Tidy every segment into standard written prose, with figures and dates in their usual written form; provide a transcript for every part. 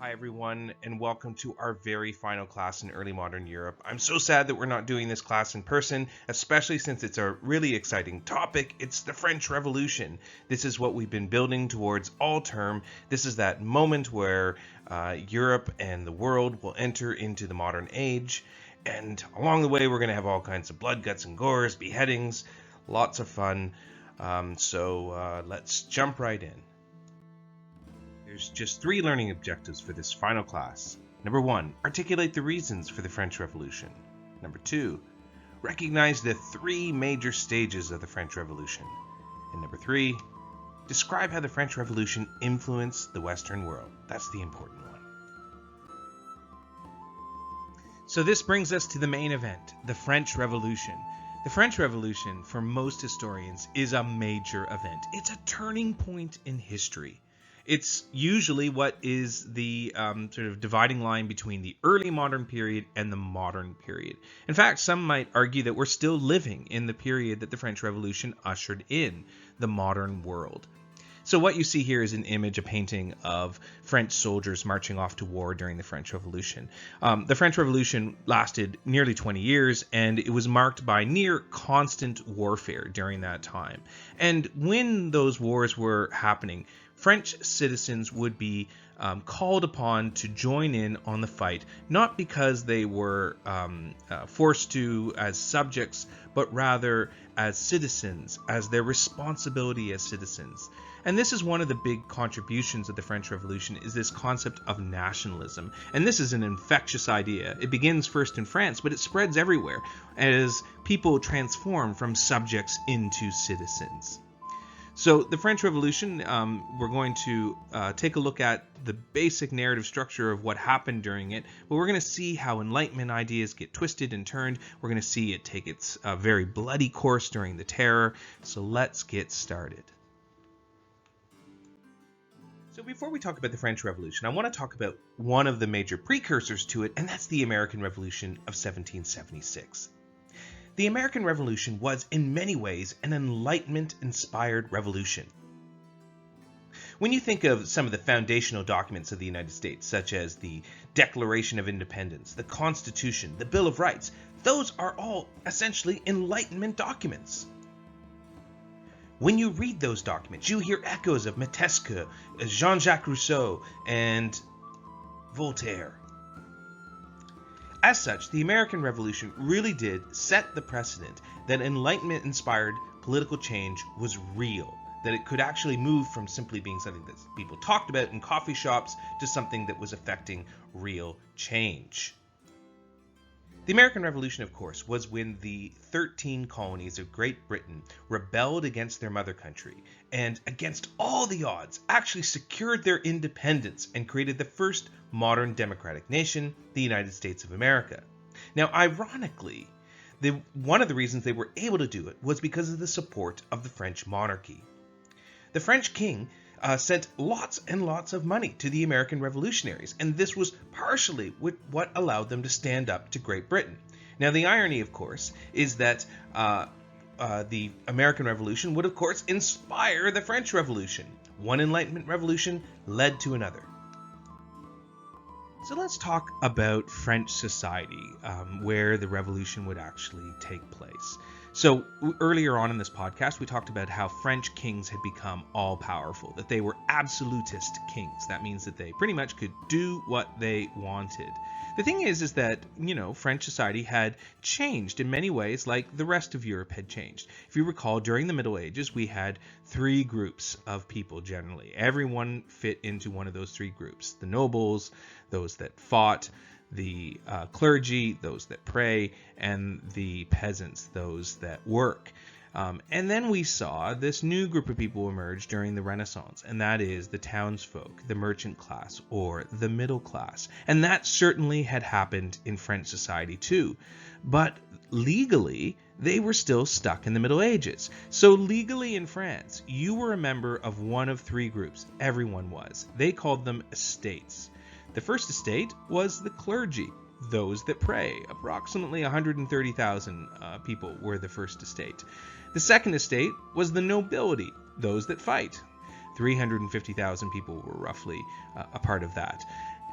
Hi, everyone, and welcome to our very final class in early modern Europe. I'm so sad that we're not doing this class in person, especially since it's a really exciting topic. It's the French Revolution. This is what we've been building towards all term. This is that moment where Europe and the world will enter into the modern age. And along the way, we're going to have all kinds of blood, guts, and gores, beheadings, lots of fun. So let's jump right in. There's just 3 learning objectives for this final class. Number 1, articulate the reasons for the French Revolution. Number 2, recognize the 3 major stages of the French Revolution. And number 3, describe how the French Revolution influenced the Western world. That's the important one. So this brings us to the main event, the French Revolution. The French Revolution, for most historians, is a major event. It's a turning point in history. It's usually what is the sort of dividing line between the early modern period and the modern period. In fact, some might argue that we're still living in the period that the French Revolution ushered in, the modern world. So what you see here is an image, a painting of French soldiers marching off to war during the French Revolution. The French Revolution lasted nearly 20 years, and it was marked by near constant warfare during that time. And when those wars were happening, French citizens would be called upon to join in on the fight, not because they were forced to as subjects, but rather as citizens, as their responsibility as citizens. And this is one of the big contributions of the French Revolution, is this concept of nationalism. And this is an infectious idea. It begins first in France, but it spreads everywhere as people transform from subjects into citizens. So the French Revolution, we're going to take a look at the basic narrative structure of what happened during it, but we're going to see how Enlightenment ideas get twisted and turned. We're going to see it take its very bloody course during the Terror. So let's get started. So before we talk about the French Revolution, I want to talk about one of the major precursors to it, and that's the American Revolution of 1776. The American Revolution was, in many ways, an Enlightenment-inspired revolution. When you think of some of the foundational documents of the United States, such as the Declaration of Independence, the Constitution, the Bill of Rights, those are all essentially Enlightenment documents. When you read those documents, you hear echoes of Montesquieu, Jean-Jacques Rousseau, and Voltaire. As such, the American Revolution really did set the precedent that Enlightenment-inspired political change was real, that it could actually move from simply being something that people talked about in coffee shops to something that was affecting real change. The American Revolution, of course, was when the 13 colonies of Great Britain rebelled against their mother country and, against all the odds, actually secured their independence and created the first modern democratic nation, the United States of America. Now, ironically, one of the reasons they were able to do it was because of the support of the French monarchy. The French king sent lots and lots of money to the American revolutionaries, and this was partially what allowed them to stand up to Great Britain. Now, the irony, of course, is that the American Revolution would, of course, inspire the French Revolution. One Enlightenment revolution led to another. So let's talk about French society, where the revolution would actually take place. So earlier on in this podcast, we talked about how French kings had become all-powerful, that they were absolutist kings. That means that they pretty much could do what they wanted. The thing is that, French society had changed in many ways, like the rest of Europe had changed. If you recall, during the Middle Ages, we had 3 groups of people generally. Everyone fit into one of those 3 groups. The nobles, those that fought, the clergy, those that pray, and the peasants, those that work. And then we saw this new group of people emerge during the Renaissance, and that is the townsfolk, the merchant class, or the middle class. And that certainly had happened in French society too. But legally, they were still stuck in the Middle Ages. So legally in France, you were a member of one of 3 groups. Everyone was. They called them estates. The first estate was the clergy, those that pray. Approximately 130,000 people were the first estate. The second estate was the nobility, those that fight. 350,000 people were roughly a part of that.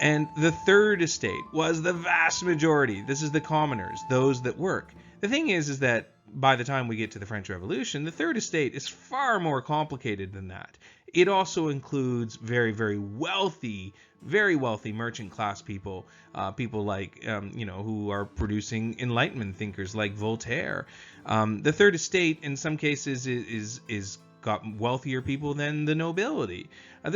And the third estate was the vast majority. This is the commoners, those that work. The thing is that by the time we get to the French Revolution, the third estate is far more complicated than that. It also includes very, very wealthy merchant class people, people like, who are producing Enlightenment thinkers like Voltaire. The third estate, in some cases, is got wealthier people than the nobility.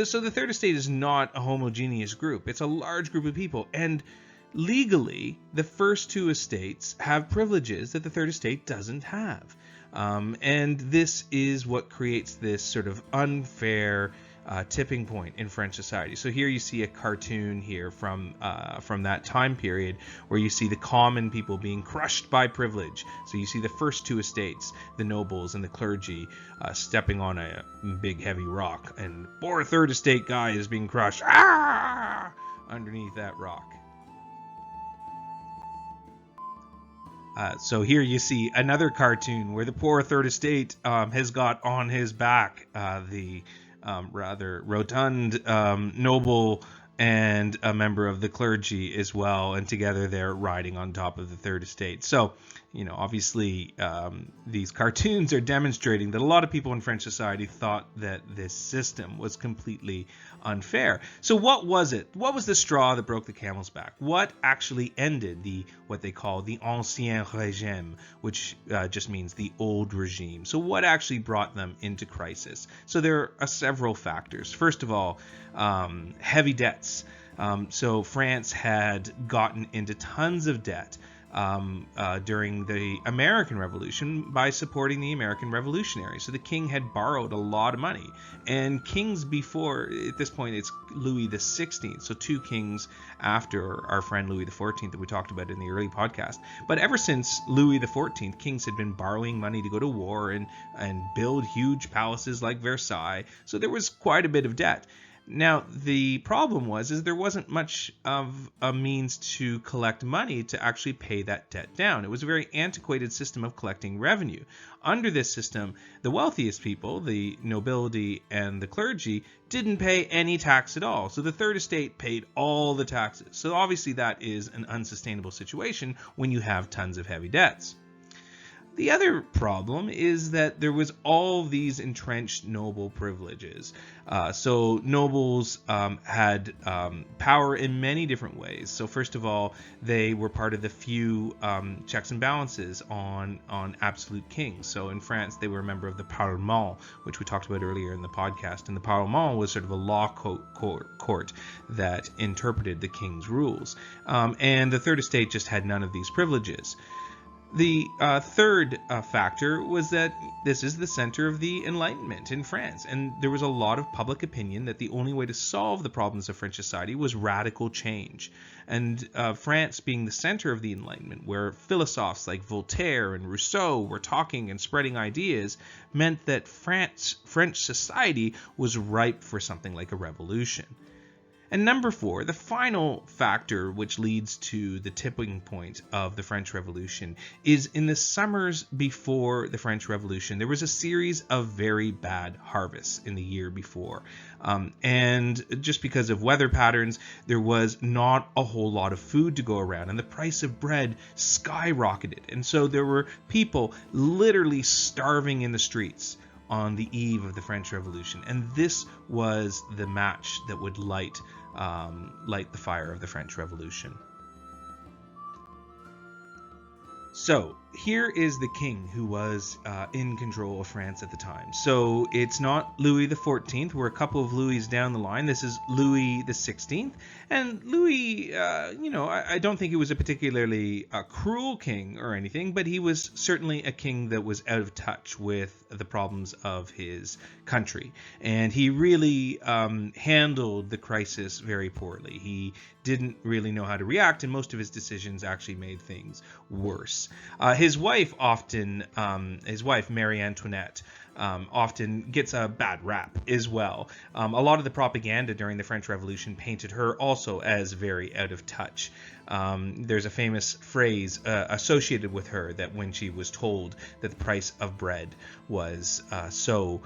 So the third estate is not a homogeneous group. It's a large group of people. And legally, the first two estates have privileges that the third estate doesn't have. And this is what creates this sort of unfair tipping point in French society. So here you see a cartoon here from that time period where you see the common people being crushed by privilege. So you see the first two estates, the nobles and the clergy, stepping on a big heavy rock, and poor third estate guy is being crushed underneath that rock. So here you see another cartoon where the poor third estate has got on his back the rather rotund noble and a member of the clergy as well, and together they're riding on top of the third estate. So, obviously these cartoons are demonstrating that a lot of people in French society thought that this system was completely unfair. So what was it? What was the straw that broke the camel's back? What actually ended what they call the Ancien Régime, which just means the old regime? So what actually brought them into crisis? So there are several factors. First of all, heavy debts. So France had gotten into tons of debt during the American Revolution by supporting the American revolutionaries. So the king had borrowed a lot of money. And kings before, at this point, it's Louis the 16th. So two kings after our friend Louis the 14th that we talked about in the early podcast. But ever since Louis the 14th, kings had been borrowing money to go to war and build huge palaces like Versailles. So there was quite a bit of debt. Now, the problem was there wasn't much of a means to collect money to actually pay that debt down. It was a very antiquated system of collecting revenue. Under this system, the wealthiest people, the nobility and the clergy, didn't pay any tax at all. So the third estate paid all the taxes. So obviously that is an unsustainable situation when you have tons of heavy debts. The other problem is that there was all these entrenched noble privileges. So nobles had power in many different ways. So first of all, they were part of the few checks and balances on absolute kings. So in France, they were a member of the Parlement, which we talked about earlier in the podcast. And the Parlement was sort of a law court that interpreted the king's rules. And the third estate just had none of these privileges. The third factor was that this is the center of the Enlightenment in France, and there was a lot of public opinion that the only way to solve the problems of French society was radical change. And France being the center of the Enlightenment, where philosophers like Voltaire and Rousseau were talking and spreading ideas, meant that French society was ripe for something like a revolution. And number 4, the final factor which leads to the tipping point of the French Revolution is in the summers before the French Revolution, there was a series of very bad harvests in the year before. And just because of weather patterns, there was not a whole lot of food to go around, and the price of bread skyrocketed. And so there were people literally starving in the streets on the eve of the French Revolution. And this was the match that would light the fire of the French Revolution. So here is the king who was in control of France at the time. So it's not Louis the 14th. We're a couple of Louis down the line. This is Louis the 16th. And Louis, I don't think he was a particularly cruel king or anything, but he was certainly a king that was out of touch with the problems of his country. And he really handled the crisis very poorly. He didn't really know how to react, and most of his decisions actually made things worse. His wife, Marie Antoinette, often gets a bad rap as well. A lot of the propaganda during the French Revolution painted her also as very out of touch. There's a famous phrase associated with her that when she was told that the price of bread was so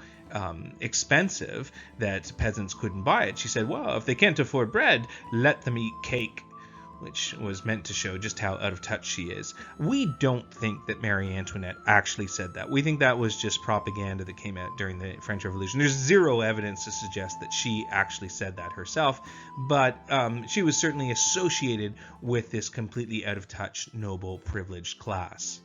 expensive that peasants couldn't buy it. She said, well, if they can't afford bread, let them eat cake, which was meant to show just how out of touch she is. We don't think that Marie Antoinette actually said that. We think that was just propaganda that came out during the French Revolution. There's zero evidence to suggest that she actually said that herself, but she was certainly associated with this completely out of touch, noble, privileged class.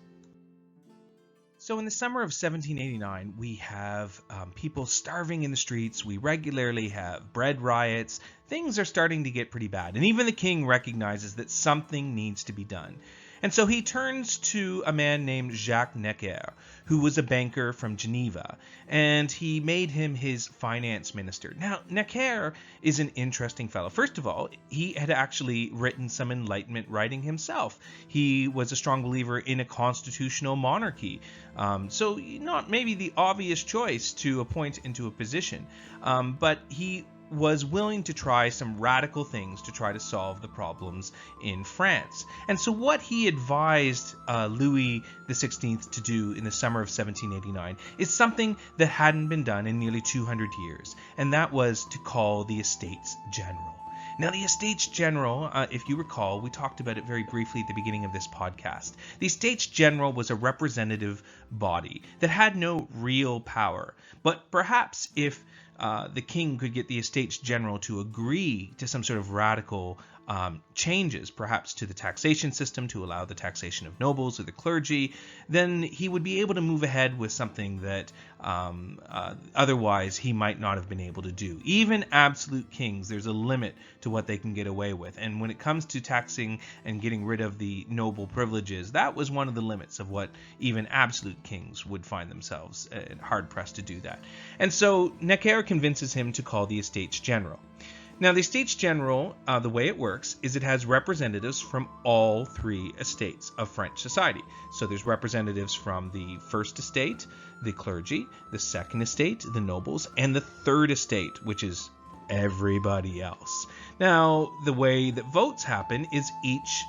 So in the summer of 1789, we have people starving in the streets. We regularly have bread riots. Things are starting to get pretty bad. And even the king recognizes that something needs to be done. And so he turns to a man named Jacques Necker, who was a banker from Geneva, and he made him his finance minister. Now, Necker is an interesting fellow. First of all, he had actually written some Enlightenment writing himself. He was a strong believer in a constitutional monarchy, so not maybe the obvious choice to appoint into a position, but he was willing to try some radical things to try to solve the problems in France. And so what he advised Louis XVI to do in the summer of 1789 is something that hadn't been done in nearly 200 years, and that was to call the Estates General. Now, the Estates General, if you recall, we talked about it very briefly at the beginning of this podcast. The Estates General was a representative body that had no real power, but perhaps if the king could get the Estates General to agree to some sort of radical changes, perhaps to the taxation system to allow the taxation of nobles or the clergy, then he would be able to move ahead with something that otherwise he might not have been able to do. Even absolute kings, there's a limit to what they can get away with. And when it comes to taxing and getting rid of the noble privileges, that was one of the limits of what even absolute kings would find themselves hard-pressed to do that. And so Necker convinces him to call the Estates General. Now, the Estates General, the way it works is it has representatives from all three estates of French society. So there's representatives from the first estate, the clergy, the second estate, the nobles, and the third estate, which is everybody else. Now, the way that votes happen is each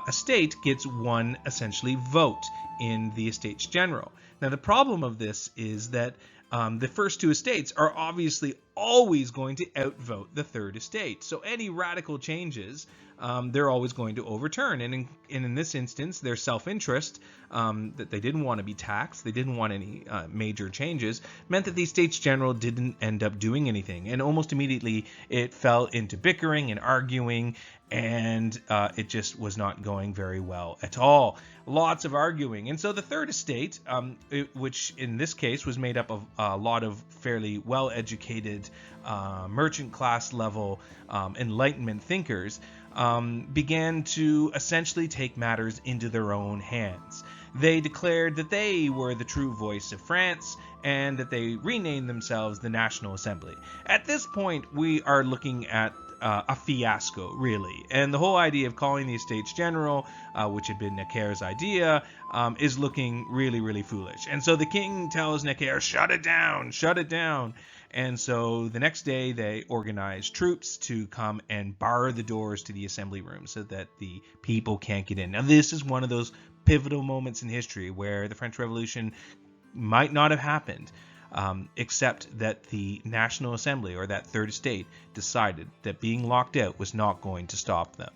estate gets one essentially vote in the Estates General. Now, the problem of this is that the first two estates are obviously always going to outvote the third estate. So any radical changes, they're always going to overturn. And in this instance, their self-interest, that they didn't want to be taxed, they didn't want any major changes, meant that the Estates General didn't end up doing anything. And almost immediately, it fell into bickering and arguing, and it just was not going very well at all. Lots of arguing. And so the third estate, which in this case was made up of a lot of fairly well-educated merchant class level Enlightenment thinkers, began to essentially take matters into their own hands. They declared that they were the true voice of France and that they renamed themselves the National Assembly. At this point, we are looking at a fiasco, really. And the whole idea of calling the Estates General, which had been Necker's idea, is looking really, really foolish. And so the king tells Necker, shut it down, shut it down. And so the next day they organize troops to come and bar the doors to the assembly room so that the people can't get in. Now, this is one of those pivotal moments in history where the French Revolution might not have happened, except that the National Assembly, or that third estate, decided that being locked out was not going to stop them.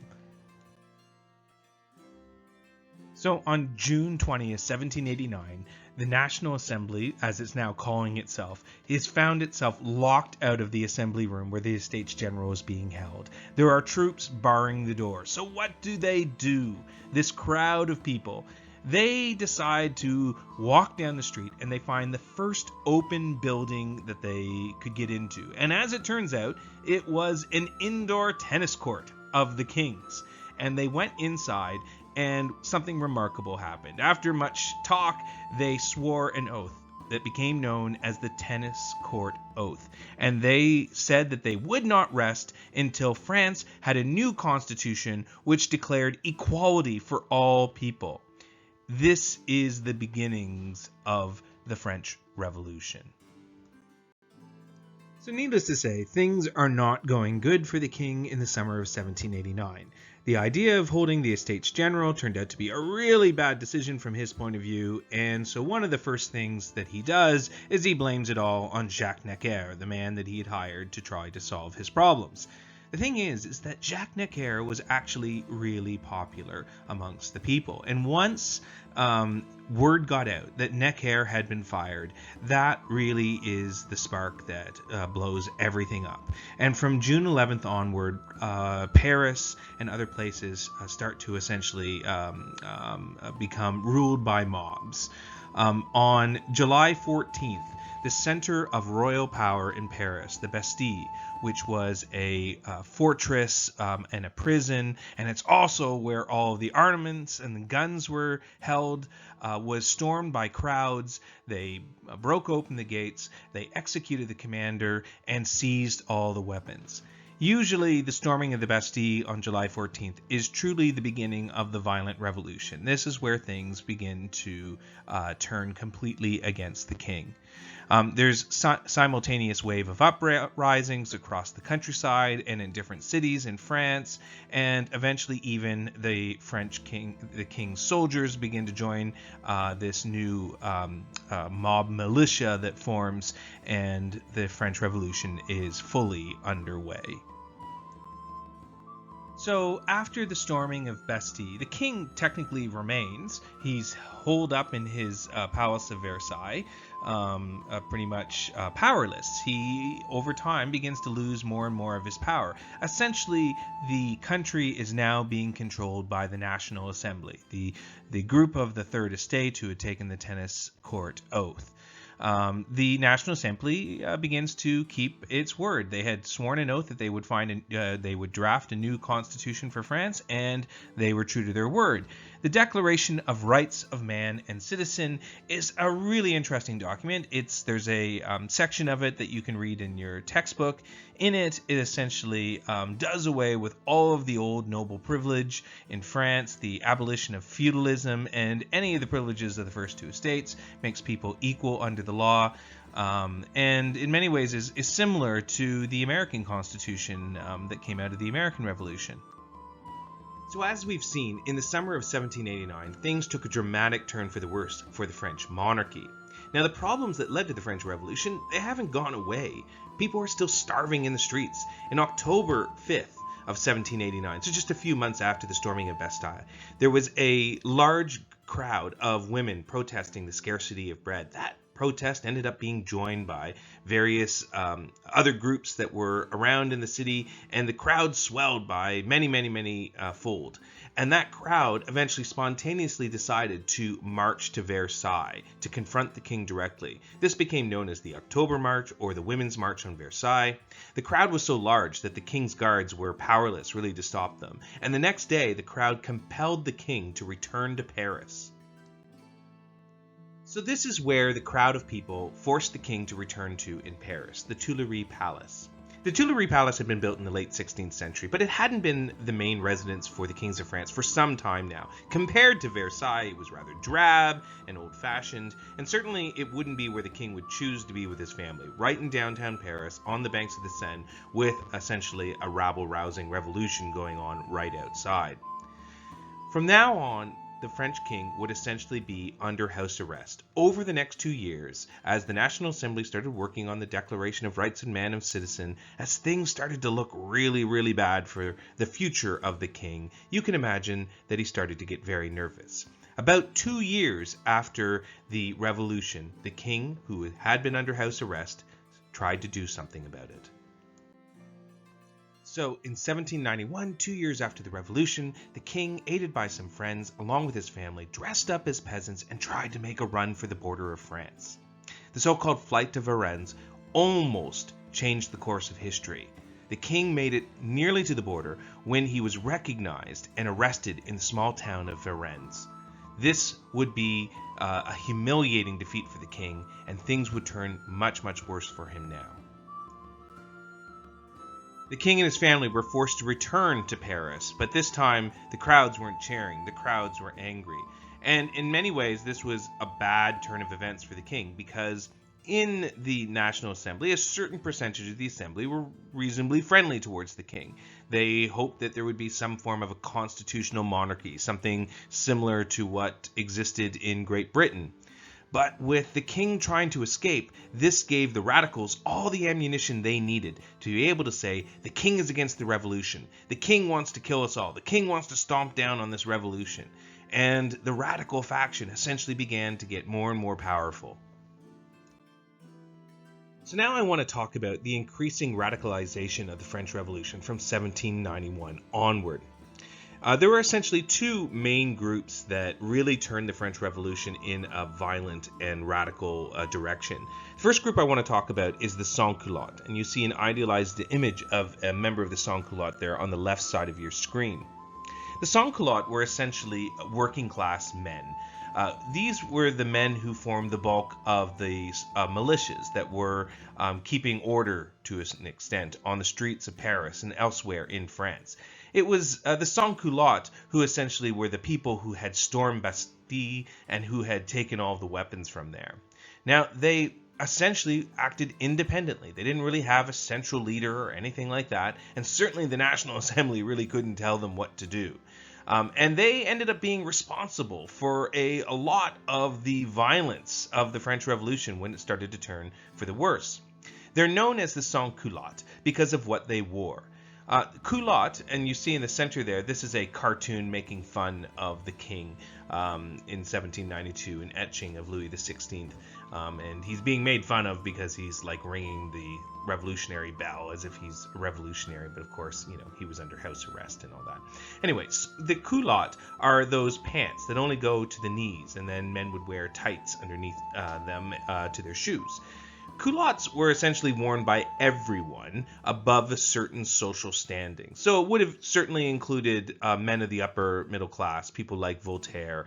So on June 20th, 1789, the National Assembly, as it's now calling itself, has found itself locked out of the assembly room where the Estates General is being held. There are troops barring the door. So what do? This crowd of people, they decide to walk down the street and they find the first open building that they could get into. And as it turns out, it was an indoor tennis court of the king's. And they went inside and something remarkable happened. After much talk, they swore an oath that became known as the Tennis Court Oath. And they said that they would not rest until France had a new constitution which declared equality for all people. This is the beginnings of the French Revolution. So needless to say, things are not going good for the king in the summer of 1789. The idea of holding the Estates General turned out to be a really bad decision from his point of view, and so one of the first things that he does is he blames it all on Jacques Necker, the man that he had hired to try to solve his problems. The thing is that Jacques Necker was actually really popular amongst the people. And once word got out that Necker had been fired, that really is the spark that blows everything up. And from June 11th onward, Paris and other places start to essentially become ruled by mobs. On July 14th, the center of royal power in Paris, the Bastille, which was a fortress and a prison, and it's also where all of the armaments and the guns were held, was stormed by crowds. They broke open the gates, they executed the commander, and seized all the weapons. Usually, the storming of the Bastille on July 14th is truly the beginning of the violent revolution. This is where things begin to turn completely against the king. There's simultaneous wave of uprisings across the countryside and in different cities in France, and eventually even the king's soldiers begin to join this new mob militia that forms, and the French Revolution is fully underway. So after the storming of Bastille, the king technically remains. He's holed up in his palace of Versailles, pretty much powerless. He, over time, begins to lose more and more of his power. Essentially, the country is now being controlled by the National Assembly, the group of the Third Estate who had taken the tennis court oath. The National Assembly begins to keep its word. They had sworn an oath that they would draft a new constitution for France, and they were true to their word. The Declaration of Rights of Man and Citizen is a really interesting document. There's a section of it that you can read in your textbook. In it, it essentially does away with all of the old noble privilege in France, the abolition of feudalism, and any of the privileges of the first two estates, makes people equal under the law, and in many ways is similar to the American Constitution that came out of the American Revolution. So as we've seen, in the summer of 1789, things took a dramatic turn for the worse for the French monarchy. Now, the problems that led to the French Revolution, they haven't gone away. People are still starving in the streets. In October 5th of 1789, so just a few months after the storming of Bastille, there was a large crowd of women protesting the scarcity of bread. That protest ended up being joined by various other groups that were around in the city, and the crowd swelled by many fold. And that crowd eventually spontaneously decided to march to Versailles to confront the king directly. This became known as the October March, or the Women's March on Versailles. The crowd was so large that the king's guards were powerless really to stop them, and the next day the crowd compelled the king to return to Paris. So this is where the crowd of people forced the king to return to in Paris, the Tuileries Palace. The Tuileries Palace had been built in the late 16th century, but it hadn't been the main residence for the kings of France for some time now. Compared to Versailles, it was rather drab and old-fashioned, and certainly it wouldn't be where the king would choose to be with his family, right in downtown Paris, on the banks of the Seine, with essentially a rabble-rousing revolution going on right outside. From now on, the French king would essentially be under house arrest over the next 2 years as the National Assembly started working on the Declaration of Rights of Man and Citizen. As things started to look really bad for the future of the king, you can imagine that he started to get very nervous. About 2 years after the revolution, the king, who had been under house arrest, tried to do something about it. So, in 1791, 2 years after the revolution, the king, aided by some friends, along with his family, dressed up as peasants and tried to make a run for the border of France. The so-called Flight to Varennes almost changed the course of history. The king made it nearly to the border when he was recognized and arrested in the small town of Varennes. This would be a humiliating defeat for the king, and things would turn much worse for him now. The king and his family were forced to return to Paris, but this time the crowds weren't cheering, the crowds were angry. And in many ways, this was a bad turn of events for the king, because in the National Assembly, a certain percentage of the Assembly were reasonably friendly towards the king. They hoped that there would be some form of a constitutional monarchy, something similar to what existed in Great Britain. But with the king trying to escape, this gave the radicals all the ammunition they needed to be able to say, the king is against the revolution. The king wants to kill us all. The king wants to stomp down on this revolution. And the radical faction essentially began to get more and more powerful. So now I want to talk about the increasing radicalization of the French Revolution from 1791 onward. There were essentially two main groups that really turned the French Revolution in a violent and radical direction. The first group I want to talk about is the sans-culottes, and you see an idealized image of a member of the sans-culottes there on the left side of your screen. The sans-culottes were essentially working class men. These were the men who formed the bulk of the militias that were keeping order to an extent on the streets of Paris and elsewhere in France. It was the sans-culottes who essentially were the people who had stormed Bastille and who had taken all the weapons from there. Now, they essentially acted independently. They didn't really have a central leader or anything like that, and certainly the National Assembly really couldn't tell them what to do. And they ended up being responsible for a lot of the violence of the French Revolution when it started to turn for the worse. They're known as the sans-culottes because of what they wore. Culotte, and you see in the center there, this is a cartoon making fun of the king in 1792, an etching of Louis XVI. And he's being made fun of because he's like ringing the revolutionary bell as if he's a revolutionary, but of course, you know, he was under house arrest and all that. Anyways, the culottes are those pants that only go to the knees, and then men would wear tights underneath them to their shoes. Culottes were essentially worn by everyone above a certain social standing. So it would have certainly included men of the upper middle class, people like Voltaire,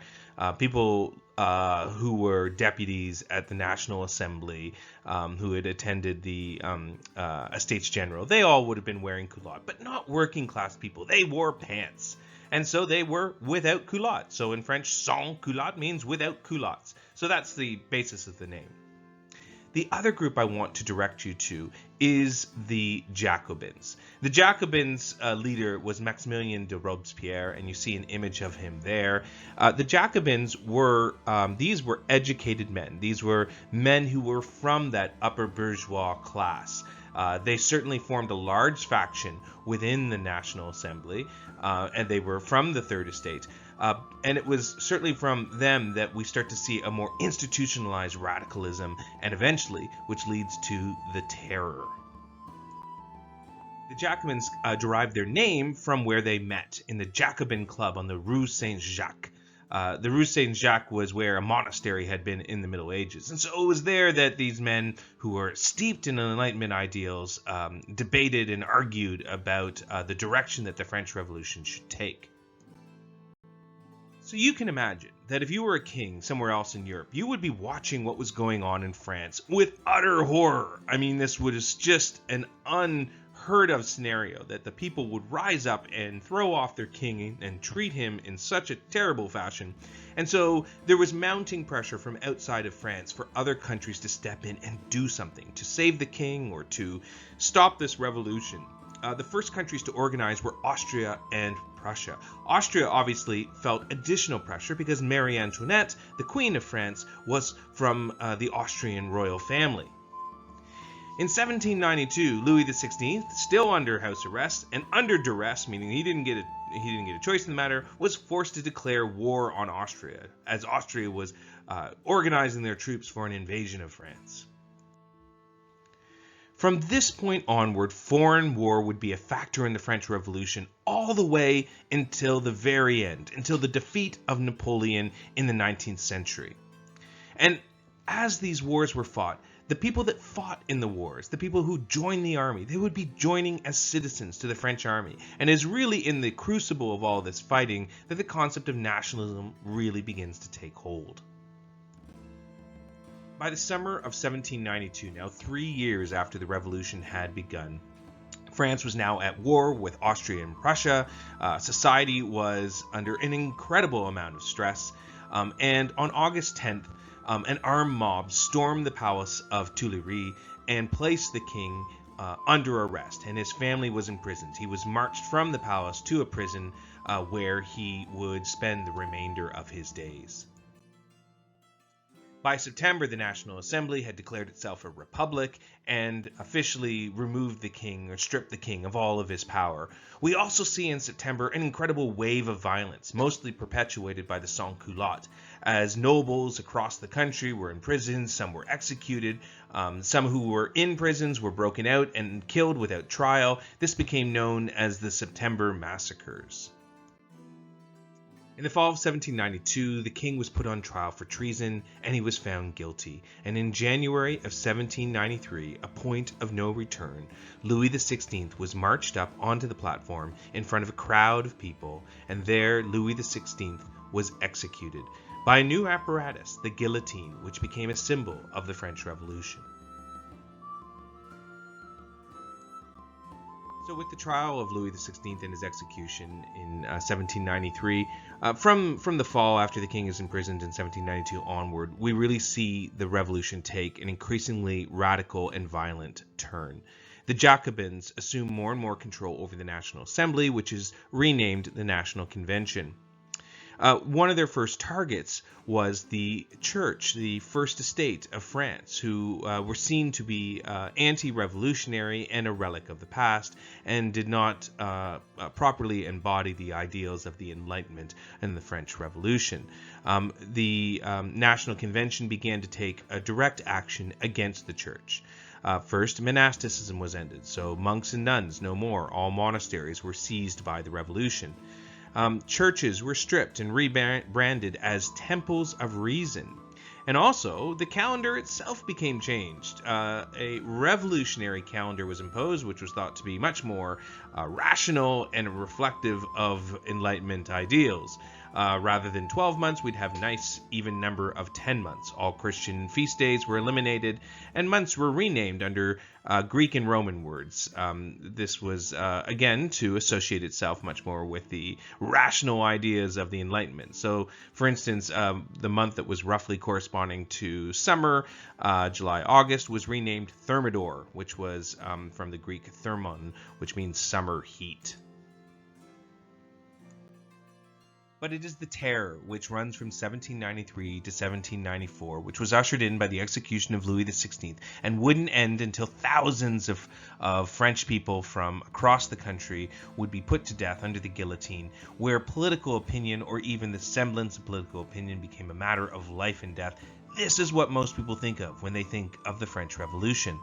people who were deputies at the National Assembly, who had attended the Estates General. They all would have been wearing culottes, but not working class people. They wore pants. And so they were without culottes. So in French, sans culotte means without culottes. So that's the basis of the name. The other group I want to direct you to is the Jacobins. The Jacobins' leader was Maximilien de Robespierre, and you see an image of him there. The Jacobins were, these were educated men. These were men who were from that upper bourgeois class. They certainly formed a large faction within the National Assembly, and they were from the Third Estate. And it was certainly from them that we start to see a more institutionalized radicalism, and eventually, which leads to the Terror. The Jacobins derived their name from where they met, in the Jacobin Club on the Rue Saint-Jacques. The Rue Saint-Jacques was where a monastery had been in the Middle Ages. And so it was there that these men who were steeped in Enlightenment ideals debated and argued about the direction that the French Revolution should take. So you can imagine that if you were a king somewhere else in Europe, you would be watching what was going on in France with utter horror. I mean, this was just an unheard of scenario that the people would rise up and throw off their king and treat him in such a terrible fashion. And so there was mounting pressure from outside of France for other countries to step in and do something to save the king or to stop this revolution. The first countries to organize were Austria and Prussia. Austria obviously felt additional pressure because Marie Antoinette, the Queen of France, was from the Austrian royal family. In 1792, Louis XVI, still under house arrest and under duress, meaning he didn't get a choice in the matter, was forced to declare war on Austria, as Austria was organizing their troops for an invasion of France. From this point onward, foreign war would be a factor in the French Revolution all the way until the very end, until the defeat of Napoleon in the 19th century. And as these wars were fought, the people that fought in the wars, the people who joined the army, they would be joining as citizens to the French army. And it's really in the crucible of all this fighting that the concept of nationalism really begins to take hold. By the summer of 1792, now 3 years after the revolution had begun, France was now at war with Austria and Prussia. Society was under an incredible amount of stress. And on August 10th, an armed mob stormed the palace of Tuileries and placed the king under arrest, and his family was imprisoned. He was marched from the palace to a prison where he would spend the remainder of his days. By September, the National Assembly had declared itself a republic and officially removed the king, or stripped the king of all of his power. We also see in September an incredible wave of violence, mostly perpetuated by the sans-culottes, as nobles across the country were imprisoned, some were executed, some who were in prisons were broken out and killed without trial. This became known as the September Massacres. In the fall of 1792, the king was put on trial for treason, and he was found guilty. And in January of 1793, a point of no return, Louis XVI was marched up onto the platform in front of a crowd of people, and there Louis XVI was executed by a new apparatus, the guillotine, which became a symbol of the French Revolution. So with the trial of Louis XVI and his execution in 1793, from the fall after the king is imprisoned in 1792 onward, we really see the revolution take an increasingly radical and violent turn. The Jacobins assume more and more control over the National Assembly, which is renamed the National Convention. One of their first targets was the church, the First Estate of France, who were seen to be anti-revolutionary and a relic of the past, and did not properly embody the ideals of the Enlightenment and the French Revolution. The National Convention began to take a direct action against the church. First, monasticism was ended, so monks and nuns no more. All monasteries were seized by the revolution. Churches were stripped and rebranded as temples of reason. And also, the calendar itself became changed. A revolutionary calendar was imposed, which was thought to be much more rational and reflective of Enlightenment ideals. Rather than 12 months, we'd have a nice even number of 10 months. All Christian feast days were eliminated, and months were renamed under Greek and Roman words. This was, again, to associate itself much more with the rational ideas of the Enlightenment. So, for instance, the month that was roughly corresponding to summer, July, August, was renamed Thermidor, which was from the Greek thermon, which means summer heat. But it is the Terror, which runs from 1793 to 1794, which was ushered in by the execution of Louis XVI, and wouldn't end until thousands of French people from across the country would be put to death under the guillotine, where political opinion, or even the semblance of political opinion, became a matter of life and death. This is what most people think of when they think of the French Revolution.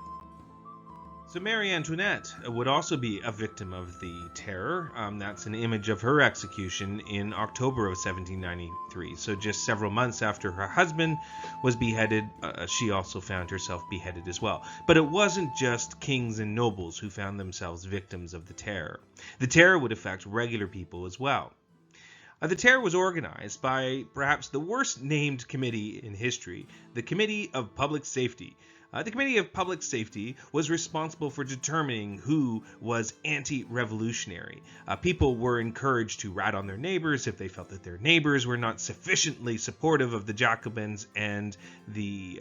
So Marie Antoinette would also be a victim of the Terror. That's an image of her execution in October of 1793. So just several months after her husband was beheaded, she also found herself beheaded as well. But it wasn't just kings and nobles who found themselves victims of the Terror. The Terror would affect regular people as well. The Terror was organized by perhaps the worst named committee in history, the Committee of Public Safety. The Committee of Public Safety was responsible for determining who was anti-revolutionary. People were encouraged to rat on their neighbors if they felt that their neighbors were not sufficiently supportive of the Jacobins and the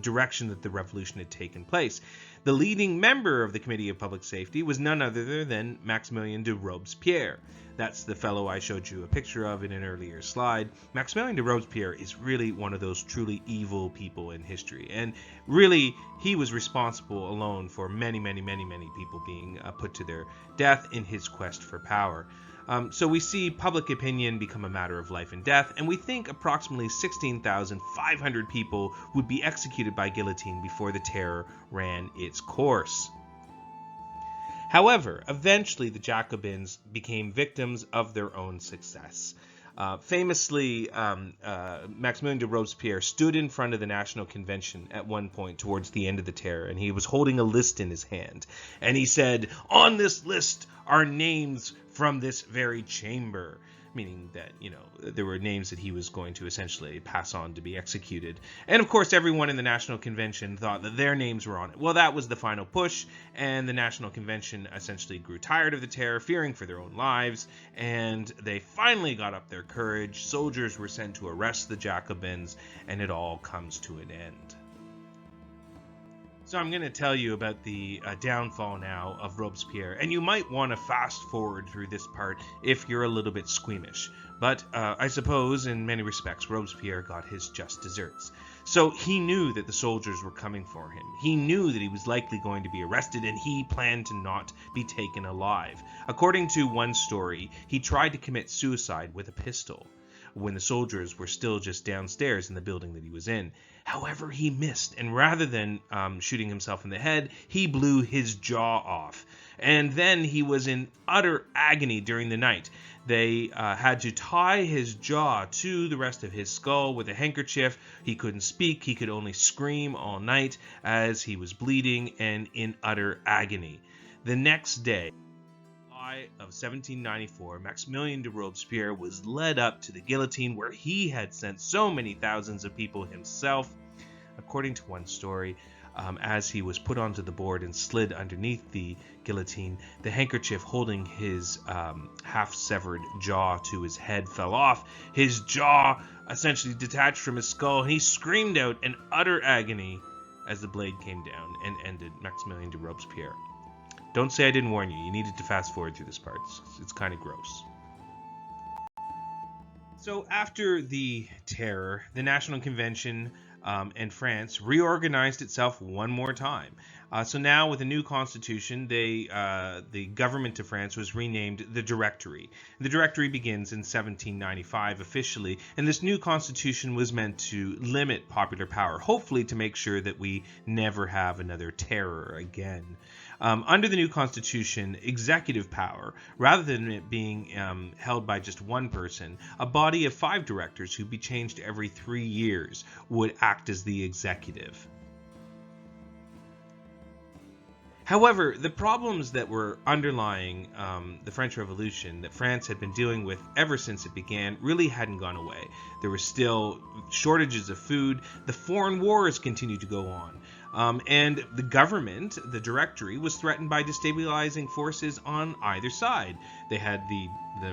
direction that the revolution had taken place. The leading member of the Committee of Public Safety was none other than Maximilien de Robespierre. That's the fellow I showed you a picture of in an earlier slide. Maximilien de Robespierre is really one of those truly evil people in history. And really, he was responsible alone for many people being put to their death in his quest for power. So we see public opinion become a matter of life and death, and we think approximately 16,500 people would be executed by guillotine before the Terror ran its course. However, eventually the Jacobins became victims of their own success. Famously, Maximilien de Robespierre stood in front of the National Convention at one point towards the end of the Terror, and he was holding a list in his hand. And he said, "On this list are names from this very chamber." meaning that, there were names that he was going to essentially pass on to be executed. And of course, everyone in the National Convention thought that their names were on it. Well, that was the final push, and the National Convention essentially grew tired of the terror, fearing for their own lives, and they finally got up their courage. Soldiers were sent to arrest the Jacobins, and it all comes to an end. So I'm going to tell you about the downfall now of Robespierre, and you might want to fast forward through this part if you're a little bit squeamish. But I suppose in many respects Robespierre got his just desserts. So he knew that the soldiers were coming for him. He knew that he was likely going to be arrested, and he planned to not be taken alive. According to one story, he tried to commit suicide with a pistol when the soldiers were still just downstairs in the building that he was in. However, he missed, and rather than shooting himself in the head, he blew his jaw off. And then he was in utter agony during the night. They had to tie his jaw to the rest of his skull with a handkerchief. He couldn't speak. He could only scream all night as he was bleeding and in utter agony. The next day, of 1794, Maximilien de Robespierre was led up to the guillotine where he had sent so many thousands of people himself. According to one story, as he was put onto the board and slid underneath the guillotine, the handkerchief holding his half-severed jaw to his head fell off. His jaw essentially detached from his skull, and he screamed out in utter agony as the blade came down and ended Maximilien de Robespierre. Don't say I didn't warn you. You needed to fast forward through this part. It's kind of gross. So after the terror, the National Convention and France reorganized itself one more time. So now with a new constitution, the government of France was renamed the Directory. The Directory begins in 1795 officially, and this new constitution was meant to limit popular power, hopefully to make sure that we never have another terror again. Under the new constitution, executive power, rather than it being held by just one person, a body of 5 directors who'd be changed every 3 years would act as the executive. However, the problems that were underlying the French Revolution that France had been dealing with ever since it began really hadn't gone away. There were still shortages of food. The foreign wars continued to go on. And the government, the Directory, was threatened by destabilizing forces on either side. They had the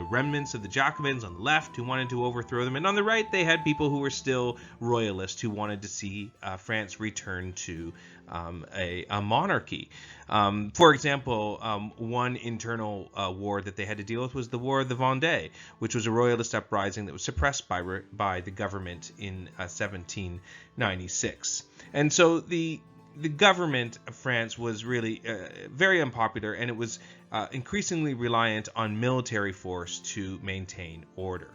remnants of the Jacobins on the left who wanted to overthrow them, and on the right they had people who were still royalists who wanted to see France return to a monarchy. For example, one internal war that they had to deal with was the War of the Vendée, which was a royalist uprising that was suppressed by the government in 1796. And so the government of France was really very unpopular, and it was increasingly reliant on military force to maintain order.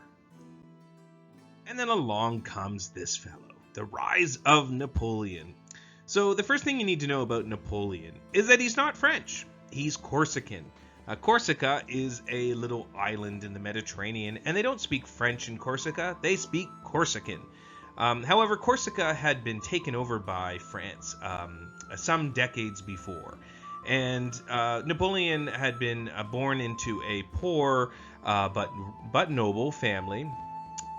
And then along comes this fellow, the rise of Napoleon. So the first thing you need to know about Napoleon is that he's not French. He's Corsican. Corsica is a little island in the Mediterranean, and they don't speak French in Corsica. They speak Corsican. However, Corsica had been taken over by France some decades before, and Napoleon had been born into a poor but noble family,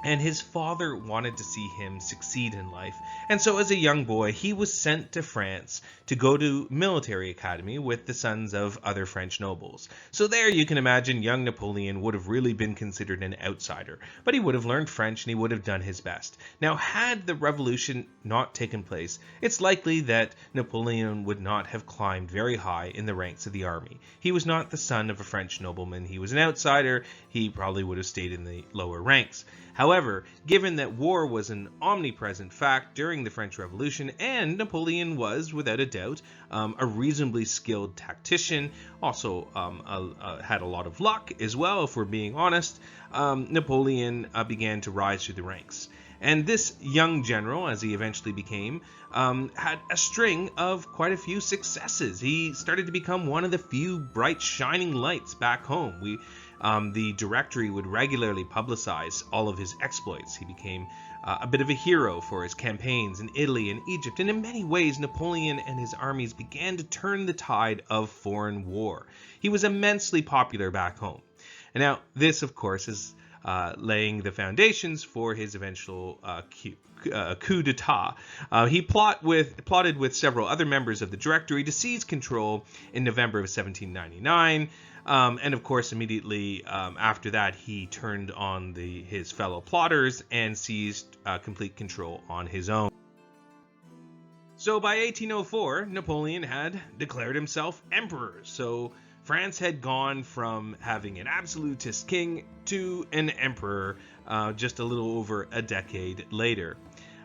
and his father wanted to see him succeed in life. And so as a young boy, he was sent to France to go to military academy with the sons of other French nobles. So there you can imagine young Napoleon would have really been considered an outsider, but he would have learned French and he would have done his best. Now, had the revolution not taken place, it's likely that Napoleon would not have climbed very high in the ranks of the army. He was not the son of a French nobleman. He was an outsider. He probably would have stayed in the lower ranks. However, given that war was an omnipresent fact during the French Revolution, and Napoleon was, without a doubt, a reasonably skilled tactician, also had a lot of luck as well, if we're being honest, Napoleon began to rise through the ranks. And this young general, as he eventually became, had a string of quite a few successes. He started to become one of the few bright, shining lights back home. The Directory would regularly publicize all of his exploits. He became a bit of a hero for his campaigns in Italy and Egypt, and in many ways Napoleon and his armies began to turn the tide of foreign war. He was immensely popular back home. And now this, of course, is laying the foundations for his eventual coup d'etat. He plotted with several other members of the Directory to seize control in November of 1799. And of course, immediately after that, he turned on his fellow plotters and seized complete control on his own. So by 1804, Napoleon had declared himself emperor. So France had gone from having an absolutist king to an emperor just a little over a decade later.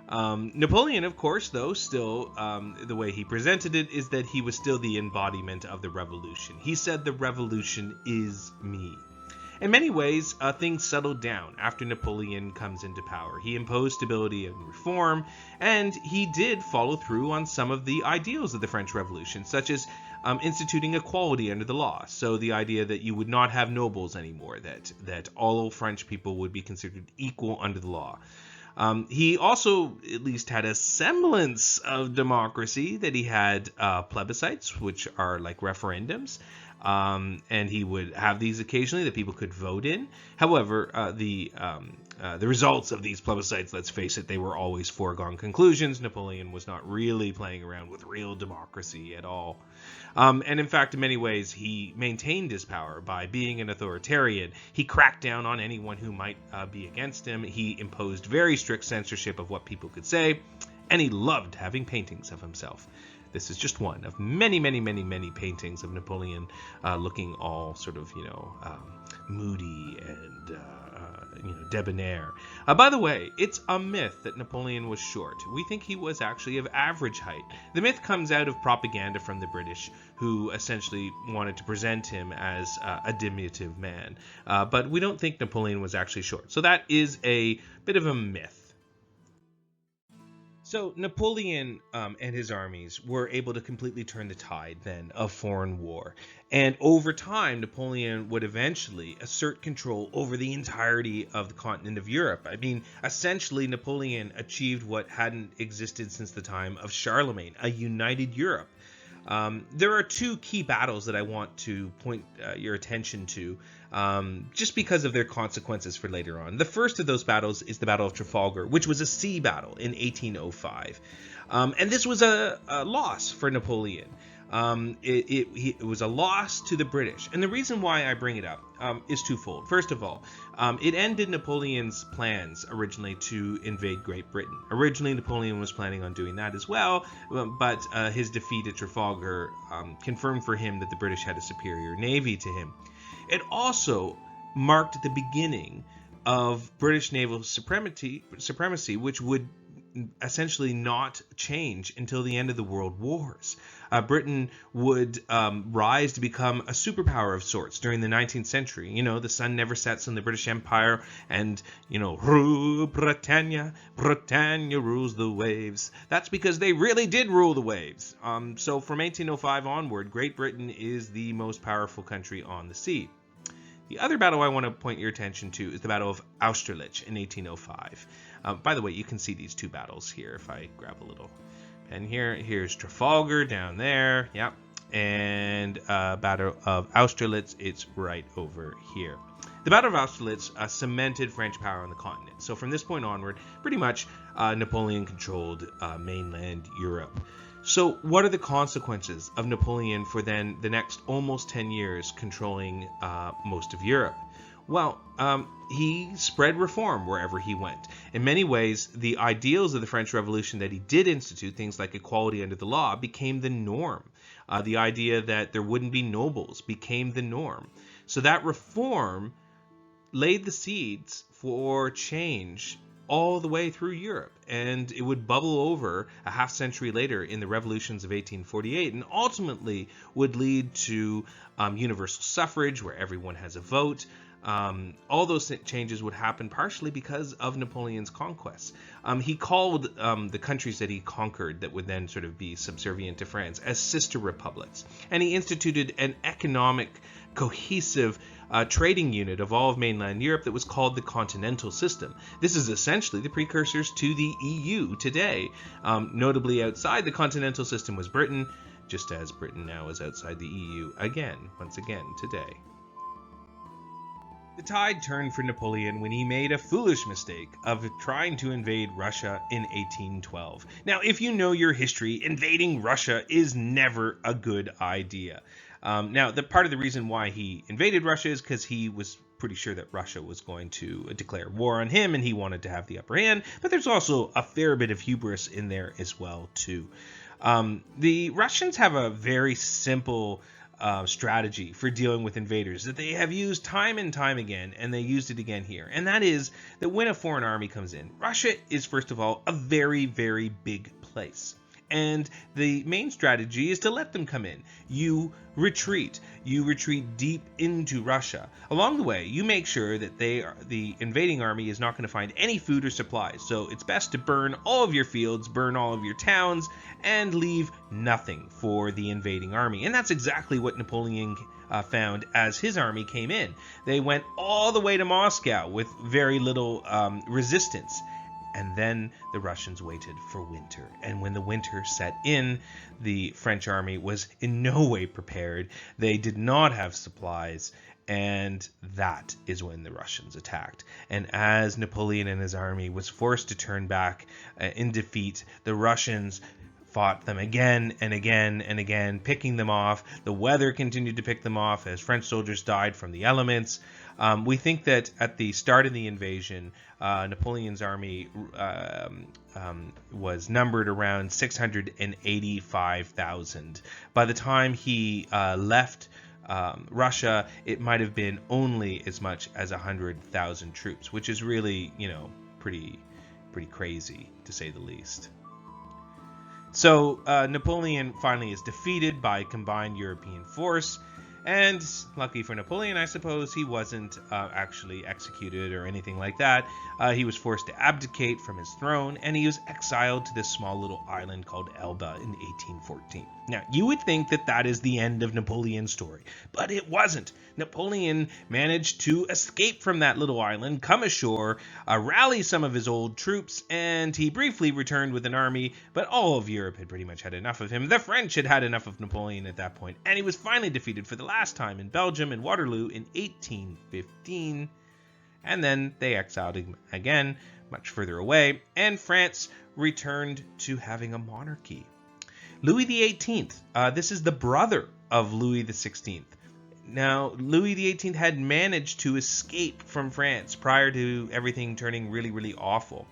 Napoleon, of course, though, still, the way he presented it is that he was still the embodiment of the revolution. He said the revolution is me. In many ways, things settled down after Napoleon comes into power. He imposed stability and reform, and he did follow through on some of the ideals of the French Revolution, such as instituting equality under the law. So the idea that you would not have nobles anymore, that all French people would be considered equal under the law. He also at least had a semblance of democracy, that he had plebiscites, which are like referendums. And he would have these occasionally that people could vote in. However, the results of these plebiscites, let's face it, they were always foregone conclusions. Napoleon was not really playing around with real democracy at all. And in fact, in many ways, he maintained his power by being an authoritarian. He cracked down on anyone who might be against him. He imposed very strict censorship of what people could say, and he loved having paintings of himself. This is just one of many, many, many, many paintings of Napoleon looking all sort of, moody and, debonair. By the way, it's a myth that Napoleon was short. We think he was actually of average height. The myth comes out of propaganda from the British, who essentially wanted to present him as a diminutive man. But we don't think Napoleon was actually short. So that is a bit of a myth. So Napoleon and his armies were able to completely turn the tide then of foreign war. And over time, Napoleon would eventually assert control over the entirety of the continent of Europe. I mean, essentially, Napoleon achieved what hadn't existed since the time of Charlemagne, a united Europe. There are two key battles that I want to point your attention to, just because of their consequences for later on. The first of those battles is the Battle of Trafalgar, which was a sea battle in 1805. And this was a loss for Napoleon. It was a loss to the British. And the reason why I bring it up is twofold. First of all, it ended Napoleon's plans originally to invade Great Britain. Originally, Napoleon was planning on doing that as well, but his defeat at Trafalgar confirmed for him that the British had a superior navy to him. It also marked the beginning of British naval supremacy, which would essentially not change until the end of the World Wars. Britain would rise to become a superpower of sorts during the 19th century. You know, the sun never sets on the British Empire, and, rule Britannia, Britannia rules the waves. That's because they really did rule the waves. So from 1805 onward, Great Britain is the most powerful country on the sea. The other battle I want to point your attention to is the Battle of Austerlitz in 1805. By the way, you can see these two battles here if I grab a little pen here. Here's Trafalgar down there, yep, and Battle of Austerlitz, it's right over here. The Battle of Austerlitz cemented French power on the continent. So from this point onward, pretty much Napoleon controlled mainland Europe. So what are the consequences of Napoleon for then the next almost 10 years controlling most of Europe? Well, he spread reform wherever he went. In many ways, the ideals of the French Revolution that he did institute, things like equality under the law, became the norm. The idea that there wouldn't be nobles became the norm. So that reform laid the seeds for change all the way through Europe, and it would bubble over a half century later in the revolutions of 1848, and ultimately would lead to universal suffrage, where everyone has a vote. All those changes would happen partially because of Napoleon's conquests. He called the countries that he conquered that would then sort of be subservient to France as sister republics, and he instituted an economic, cohesive trading unit of all of mainland Europe that was called the Continental System. This is essentially the precursors to the EU today. Notably outside the Continental System was Britain, just as Britain now is outside the EU once again today. The tide turned for Napoleon when he made a foolish mistake of trying to invade Russia in 1812. Now, if you know your history, invading Russia is never a good idea. Now, the part of the reason why he invaded Russia is because he was pretty sure that Russia was going to declare war on him and he wanted to have the upper hand, but there's also a fair bit of hubris in there as well, too. The Russians have a very simple strategy for dealing with invaders that they have used time and time again, and they used it again here. And that is that when a foreign army comes in, Russia is, first of all, a very, very big place. And the main strategy is to let them come in. You retreat. You retreat deep into Russia. Along the way, you make sure that the invading army is not going to find any food or supplies. So it's best to burn all of your fields, burn all of your towns, and leave nothing for the invading army. And that's exactly what Napoleon found as his army came in. They went all the way to Moscow with very little resistance. And then the Russians waited for winter. And when the winter set in, the French army was in no way prepared. They did not have supplies. And that is when the Russians attacked. And as Napoleon and his army was forced to turn back in defeat, the Russians fought them again and again and again, picking them off. The weather continued to pick them off as French soldiers died from the elements. We think that at the start of the invasion, Napoleon's army was numbered around 685,000. By the time he left Russia, it might have been only as much as 100,000 troops, which is really, pretty crazy to say the least. So Napoleon finally is defeated by combined European force, and lucky for Napoleon, I suppose, he wasn't actually executed or anything like that. He was forced to abdicate from his throne, and he was exiled to this small little island called Elba in 1814. Now, you would think that that is the end of Napoleon's story, but it wasn't. Napoleon managed to escape from that little island, come ashore, rally some of his old troops, and he briefly returned with an army, but all of Europe had pretty much had enough of him. The French had had enough of Napoleon at that point, and he was finally defeated for the last time in Belgium in Waterloo in 1815. And then they exiled him again, much further away, and France returned to having a monarchy. Louis XVIII, this is the brother of Louis XVI. Now, Louis XVIII had managed to escape from France prior to everything turning really, really awful.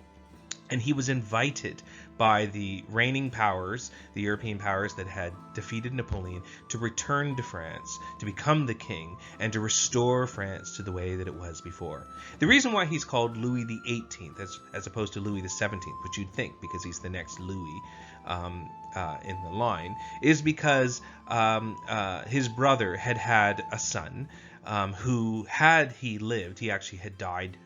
And he was invited by the reigning powers, the European powers that had defeated Napoleon, to return to France, to become the king, and to restore France to the way that it was before. The reason why he's called Louis XVIII as opposed to Louis XVII, which you'd think because he's the next Louis in the line, is because his brother had a son who, had he lived, he actually had died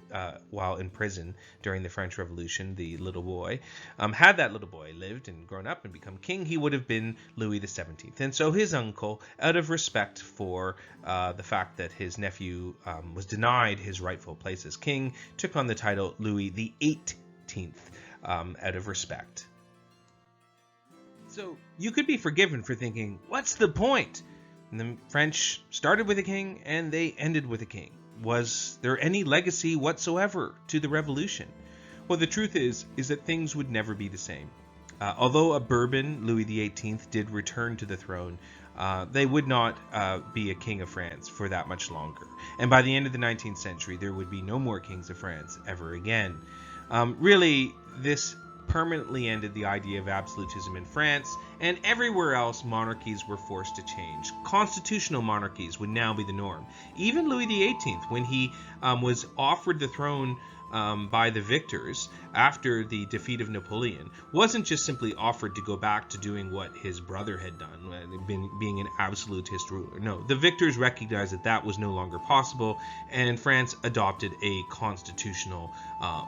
while in prison during the French Revolution, the little boy. Had that little boy lived and grown up and become king, he would have been Louis XVII. And so his uncle, out of respect for the fact that his nephew was denied his rightful place as king, took on the title Louis XVIII out of respect. So you could be forgiven for thinking, what's the point? And the French started with a king and they ended with a king. Was there any legacy whatsoever to the revolution? Well, the truth is that things would never be the same. Although a Bourbon, Louis XVIII, did return to the throne, they would not be a king of France for that much longer. And by the end of the 19th century, there would be no more kings of France ever again. Really, this permanently ended the idea of absolutism in France, and everywhere else monarchies were forced to change. Constitutional monarchies would now be the norm. Even Louis XVIII, when he was offered the throne by the victors after the defeat of Napoleon, wasn't just simply offered to go back to doing what his brother had done, being an absolutist ruler. No, the victors recognized that that was no longer possible, and France adopted a constitutional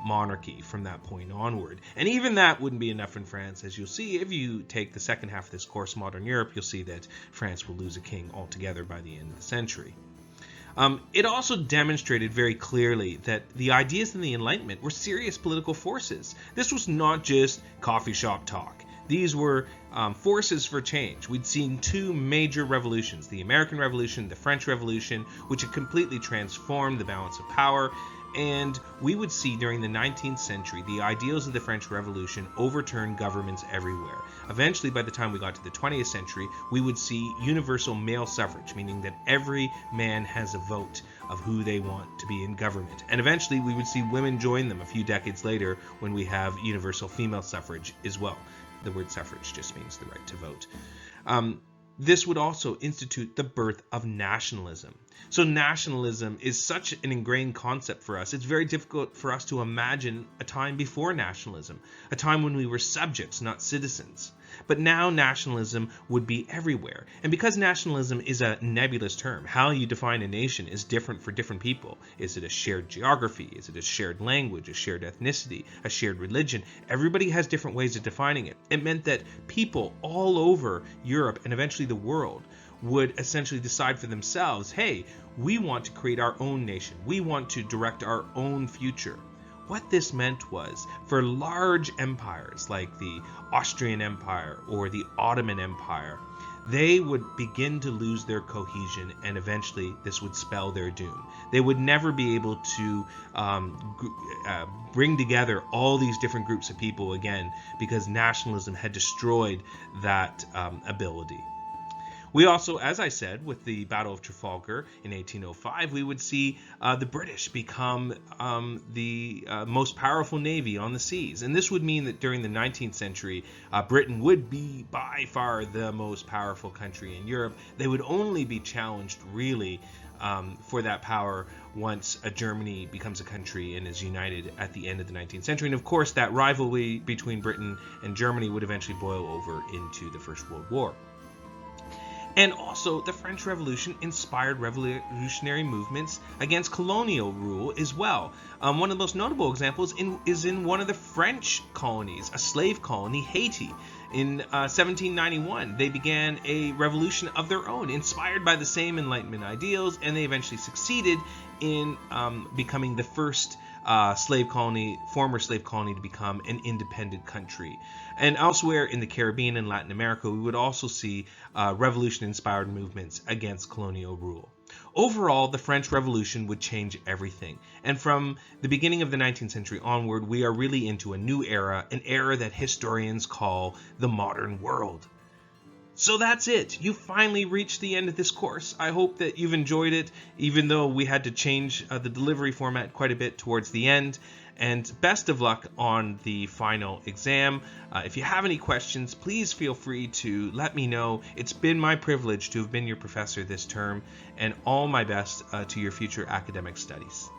monarchy from that point onward. And even that wouldn't be enough in France, as you'll see if you take the second half of this course, Modern Europe, you'll see that France will lose a king altogether by the end of the century. It also demonstrated very clearly that the ideas in the Enlightenment were serious political forces. This was not just coffee shop talk. These were forces for change. We'd seen two major revolutions, the American Revolution, the French Revolution, which had completely transformed the balance of power. And we would see during the 19th century the ideals of the French Revolution overturn governments everywhere. Eventually, by the time we got to the 20th century, we would see universal male suffrage, meaning that every man has a vote of who they want to be in government. And eventually, we would see women join them a few decades later when we have universal female suffrage as well. The word suffrage just means the right to vote. This would also institute the birth of nationalism. So nationalism is such an ingrained concept for us. It's very difficult for us to imagine a time before nationalism, a time when we were subjects, not citizens. But now nationalism would be everywhere. And because nationalism is a nebulous term, how you define a nation is different for different people. Is it a shared geography? Is it a shared language, a shared ethnicity, a shared religion? Everybody has different ways of defining it. It meant that people all over Europe and eventually the world would essentially decide for themselves, hey, we want to create our own nation. We want to direct our own future. What this meant was, for large empires like the Austrian Empire or the Ottoman Empire, they would begin to lose their cohesion, and eventually this would spell their doom. They would never be able to bring together all these different groups of people again, because nationalism had destroyed that ability. We also, as I said, with the Battle of Trafalgar in 1805, we would see the British become the most powerful navy on the seas. And this would mean that during the 19th century, Britain would be by far the most powerful country in Europe. They would only be challenged, really, for that power once Germany becomes a country and is united at the end of the 19th century. And of course, that rivalry between Britain and Germany would eventually boil over into the First World War. And also, the French Revolution inspired revolutionary movements against colonial rule as well. One of the most notable examples is in one of the French colonies, a slave colony, Haiti. In 1791, they began a revolution of their own, inspired by the same Enlightenment ideals, and they eventually succeeded in becoming the first former slave colony to become an independent country. And elsewhere in the Caribbean and Latin America, we would also see revolution-inspired movements against colonial rule. Overall, the French Revolution would change everything. And from the beginning of the 19th century onward, we are really into a new era, an era that historians call the modern world. So that's it. You finally reached the end of this course. I hope that you've enjoyed it, even though we had to change the delivery format quite a bit towards the end. And best of luck on the final exam. If you have any questions, please feel free to let me know. It's been my privilege to have been your professor this term, and all my best to your future academic studies.